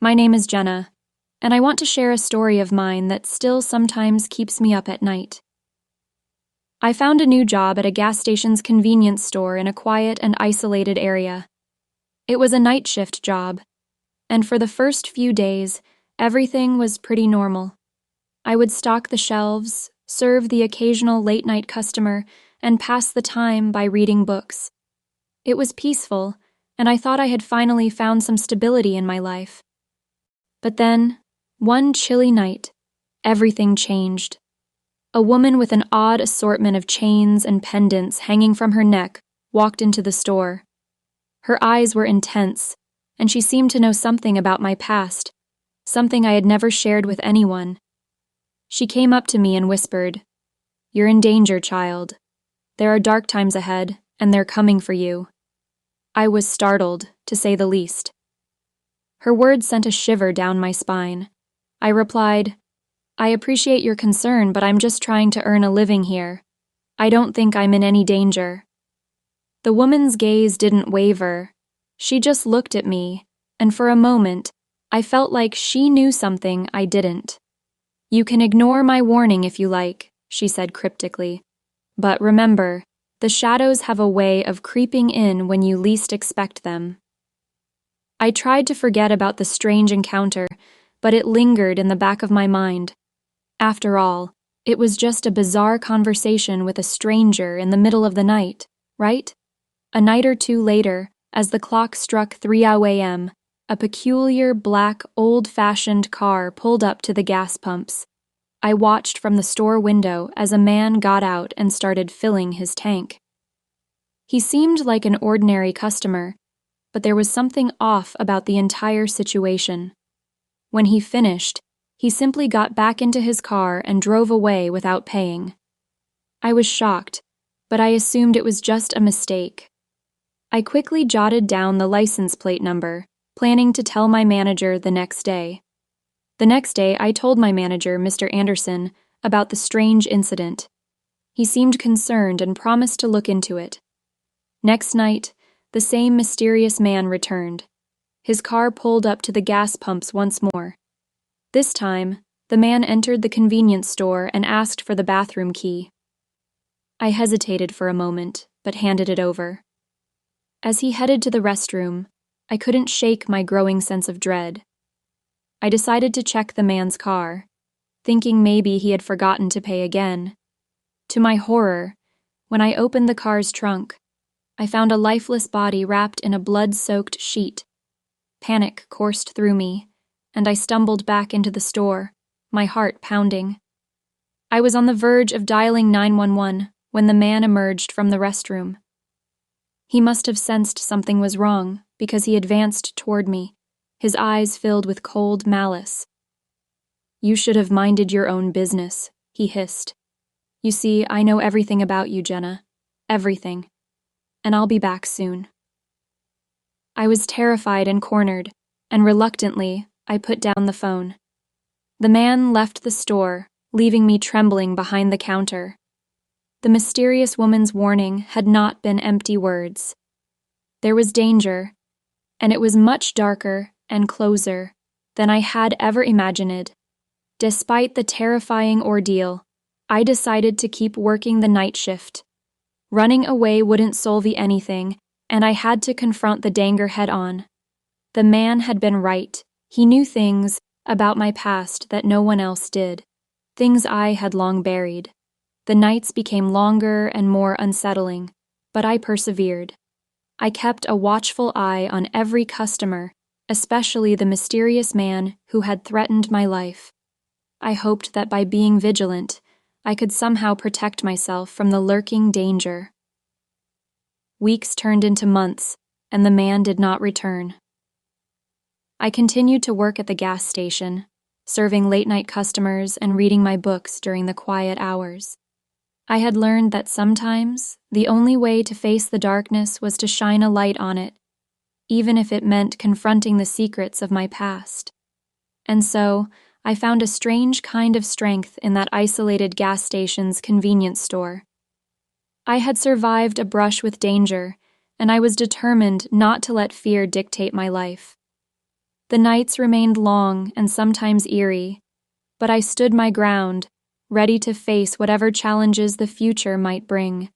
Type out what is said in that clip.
My name is Jenna, and I want to share a story of mine that still sometimes keeps me up at night. I found a new job at a gas station's convenience store in a quiet and isolated area. It was a night shift job, and for the first few days, everything was pretty normal. I would stock the shelves, serve the occasional late-night customer, and pass the time by reading books. It was peaceful, and I thought I had finally found some stability in my life. But then, one chilly night, everything changed. A woman with an odd assortment of chains and pendants hanging from her neck walked into the store. Her eyes were intense, and she seemed to know something about my past, something I had never shared with anyone. She came up to me and whispered, "You're in danger, child. There are dark times ahead, and they're coming for you." I was startled, to say the least. Her words sent a shiver down my spine. I replied, "I appreciate your concern, but I'm just trying to earn a living here. I don't think I'm in any danger." The woman's gaze didn't waver. She just looked at me, and for a moment, I felt like she knew something I didn't. "You can ignore my warning if you like," she said cryptically. "But remember, the shadows have a way of creeping in when you least expect them." I tried to forget about the strange encounter, but it lingered in the back of my mind. After all, it was just a bizarre conversation with a stranger in the middle of the night, right? A night or two later, as the clock struck 3 a.m., a peculiar black, old-fashioned car pulled up to the gas pumps. I watched from the store window as a man got out and started filling his tank. He seemed like an ordinary customer, but there was something off about the entire situation. When he finished, he simply got back into his car and drove away without paying. I was shocked, but I assumed it was just a mistake. I quickly jotted down the license plate number, planning to tell my manager the next day. The next day, I told my manager, Mr. Anderson, about the strange incident. He seemed concerned and promised to look into it. Next night, the same mysterious man returned. His car pulled up to the gas pumps once more. This time, the man entered the convenience store and asked for the bathroom key. I hesitated for a moment, but handed it over. As he headed to the restroom, I couldn't shake my growing sense of dread. I decided to check the man's car, thinking maybe he had forgotten to pay again. To my horror, when I opened the car's trunk, I found a lifeless body wrapped in a blood-soaked sheet. Panic coursed through me, and I stumbled back into the store, my heart pounding. I was on the verge of dialing 911 when the man emerged from the restroom. He must have sensed something was wrong because he advanced toward me, his eyes filled with cold malice. "You should have minded your own business," he hissed. "You see, I know everything about you, Jenna. Everything. And I'll be back soon." I was terrified and cornered, and reluctantly, I put down the phone. The man left the store, leaving me trembling behind the counter. The mysterious woman's warning had not been empty words. There was danger, and it was much darker and closer than I had ever imagined. Despite the terrifying ordeal, I decided to keep working the night shift. Running away wouldn't solve anything, and I had to confront the danger head-on. The man had been right. He knew things about my past that no one else did, things I had long buried. The nights became longer and more unsettling, but I persevered. I kept a watchful eye on every customer, especially the mysterious man who had threatened my life. I hoped that by being vigilant, I could somehow protect myself from the lurking danger. Weeks turned into months, and the man did not return. I continued to work at the gas station, serving late-night customers and reading my books during the quiet hours. I had learned that sometimes the only way to face the darkness was to shine a light on it, even if it meant confronting the secrets of my past. And so, I found a strange kind of strength in that isolated gas station's convenience store. I had survived a brush with danger, and I was determined not to let fear dictate my life. The nights remained long and sometimes eerie, but I stood my ground, ready to face whatever challenges the future might bring.